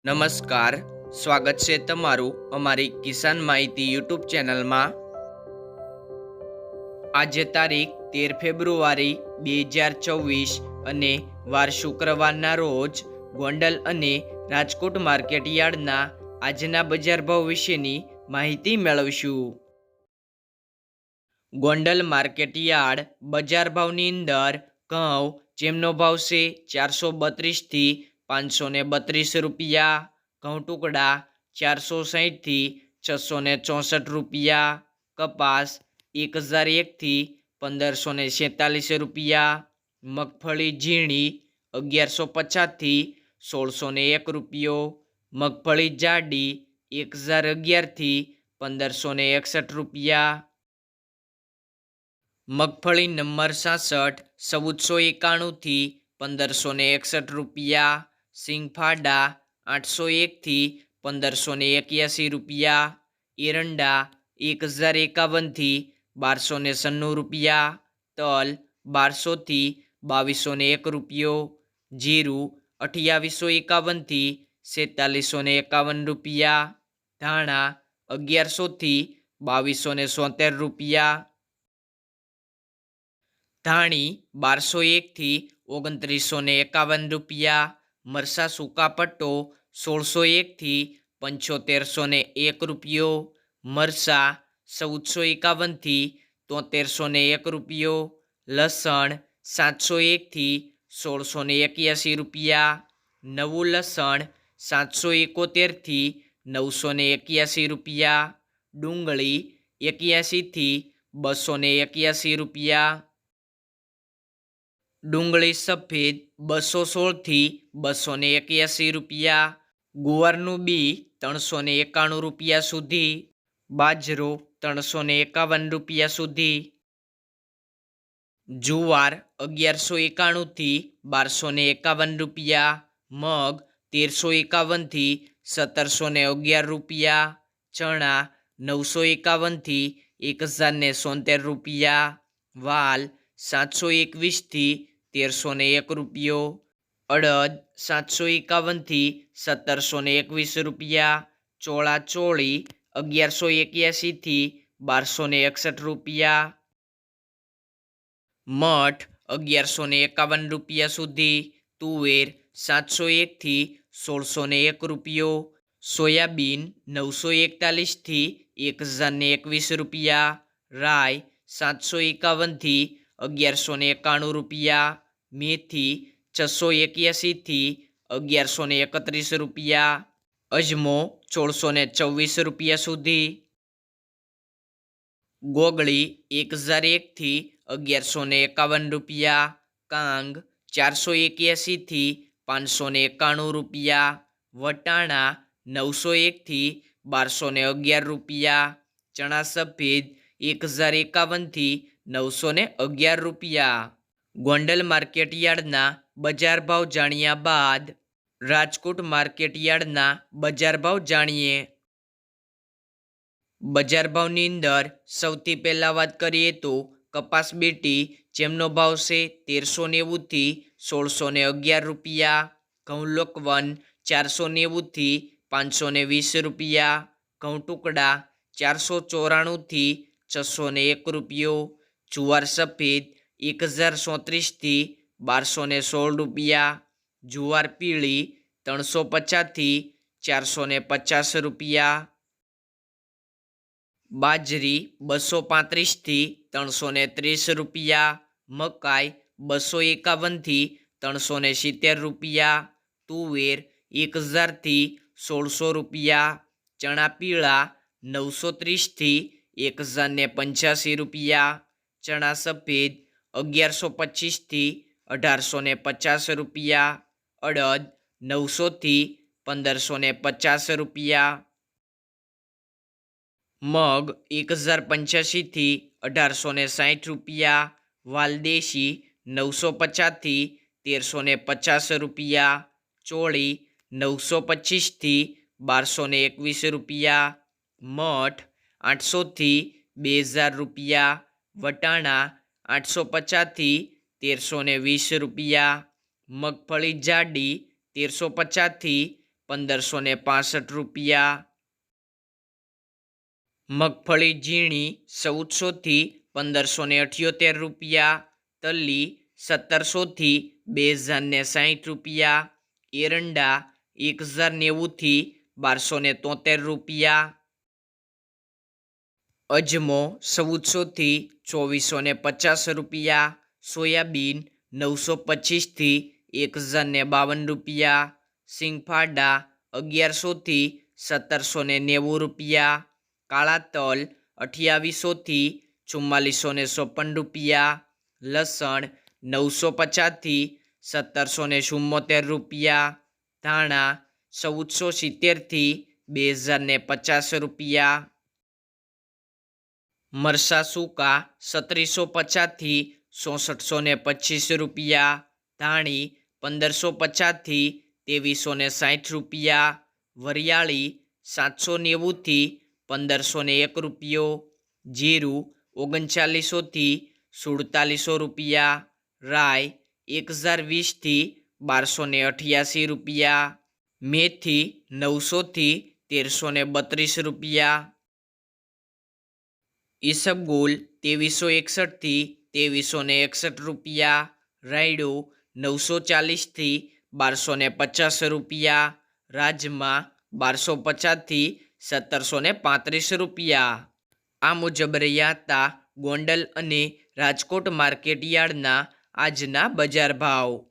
નમસ્કાર. સ્વાગત છે તમારું અમારી કિસાન માહિતી યુટ્યુબ ચેનલમાં. આજે તારીખ 13 ફેબ્રુઆરી 2024 અને વાર શુક્રવારના રોજ ગોંડલ અને રાજકોટ માર્કેટ યાર્ડના આજના બજાર ભાવ વિશેની માહિતી મેળવશું. ગોંડલ માર્કેટ યાર્ડ બજાર ભાવની અંદર ઘઉં જેમનો ભાવ છે 432 થી 532 રૂપિયા, ઘઉં ટુકડા 460 થી 664 રૂપિયા, કપાસ 1001 થી 1546 રૂપિયા, મગફળી ઝીણી 1150 થી 1601 રૂપિયો, મગફળી જાડી 1011 થી 1561 રૂપિયા, મગફળી નંબર 66 1491 થી 1561 રૂપિયા, સિંગફાડા 801 થી 1581 રૂપિયા, એરંડા 1051 થી 1296 રૂપિયા, તલ 1200 થી 2201 રૂપિયો, જીરું 2851 થી 4751 રૂપિયા, ધાણા 1100 થી 2273 રૂપિયા, ધાણી 1201 થી 2951 રૂપિયા, મરસા સૂકા પટ્ટો 1601 થી 7501 રૂપિયો, મરસા 1451 થી 7301 રૂપિયો, લસણ 701 થી 1681 રૂપિયા, નવું લસણ 771 થી 981 રૂપિયા, ડુંગળી 81 થી 281 રૂપિયા, ડુંગળી સફેદ 216 થી 281 રૂપિયા, ગુવારનું બી 391 રૂપિયા સુધી, બાજરો 351 રૂપિયા સુધી, જુવાર 1191 થી 1251 રૂપિયા, મગ 1351 થી 1711 રૂપિયા, ચણા 951 થી 1076 રૂપિયા, વાલ 721 થી 1301 રૂપિયો, અડદ 751 થી 1721 રૂપિયા, ચોળા ચોળી 1181 થી 1261 રૂપિયા, મઠ 1151 રૂપિયા સુધી, તુવેર 701 થી 1601 રૂપિયો, સોયાબીન 941 થી 1021 રૂપિયા, રાઈ 751 થી 1191 રૂપિયા, મેથી 681 થી 1131 રૂપિયા, અજમો 1624 રૂપિયા સુધી, ગોગળી 1001 થી 1151 રૂપિયા, કાંગ 481 થી 591 રૂપિયા, વટાણા 901 થી 1211 રૂપિયા, ચણા સફેદ 1051 થી 911 રૂપિયા. ગોંડલ માર્કેટ યાર્ડના બજાર ભાવ જાણ્યા બાદ રાજકોટ માર્કેટ યાર્ડના બજાર ભાવ જાણીએ. બજાર ભાવની અંદર સૌથી પહેલાં વાત કરીએ તો કપાસ બેટી જેમનો ભાવ છે 1390 થી 1611 રૂપિયા, ઘઉં લોકવન 490 થી 520 રૂપિયા, ઘઉં ટુકડા 494 થી 601 રૂપિયો, જુવાર સફેદ 1034 થી 1216 રૂપિયા, જુવાર પીળી 350 થી 450 રૂપિયા, બાજરી 235 થી 330 રૂપિયા, મકાઈ 251 થી 370 રૂપિયા, તુવેર 1000 થી 1600 રૂપિયા, ચણા પીળા 930 થી 1085 રૂપિયા, ચણા સફેદ 1125 થી 1850 રૂપિયા, અડદ 900 થી 1550 રૂપિયા, મગ 1085 થી 1860 રૂપિયા, વાલદેશી 950 થી 1350 રૂપિયા, ચોળી 925 થી 1221 રૂપિયા, મઠ 800 થી 2000 રૂપિયા, વટાણા 850 થી 1320 રૂપિયા, મગફળી જાડી 1350 થી ₹1565. મગફળી ઝીણી 1400 થી 1578 રૂપિયા, તલી 1700 થી 2060 રૂપિયા, એરંડા 1090 થી 1273 રૂપિયા, અજમો 1400 થી 2450 રૂપિયા, સોયાબીન 925 થી 1052 રૂપિયા, સિંગફાડા 1100 થી 1790 રૂપિયા, કાળા તલ 2800 થી 4456 રૂપિયા, લસણ 950 થી 1774 રૂપિયા, ધાણા 1470 થી 2050 રૂપિયા, મરસા સૂકા 3750 થી 6425 રૂપિયા, ધાણી 1550 થી 2360 રૂપિયા, વરિયાળી 790 થી 1501 રૂપિયો, જીરું 3900 થી 4700 રૂપિયા, રાઈ 1020 થી 1288 રૂપિયા, મેથી 900 થી 1332 રૂપિયા, ઈસબગુલ 2361 થી 2361 રૂપિયા, રાયડો 940 થી 1250 રૂપિયા, રાજમા 1250 થી 1735 રૂપિયા. આ મુજબ રહ્યા હતા ગોંડલ અને રાજકોટ માર્કેટ યાર્ડના આજના બજાર ભાવ.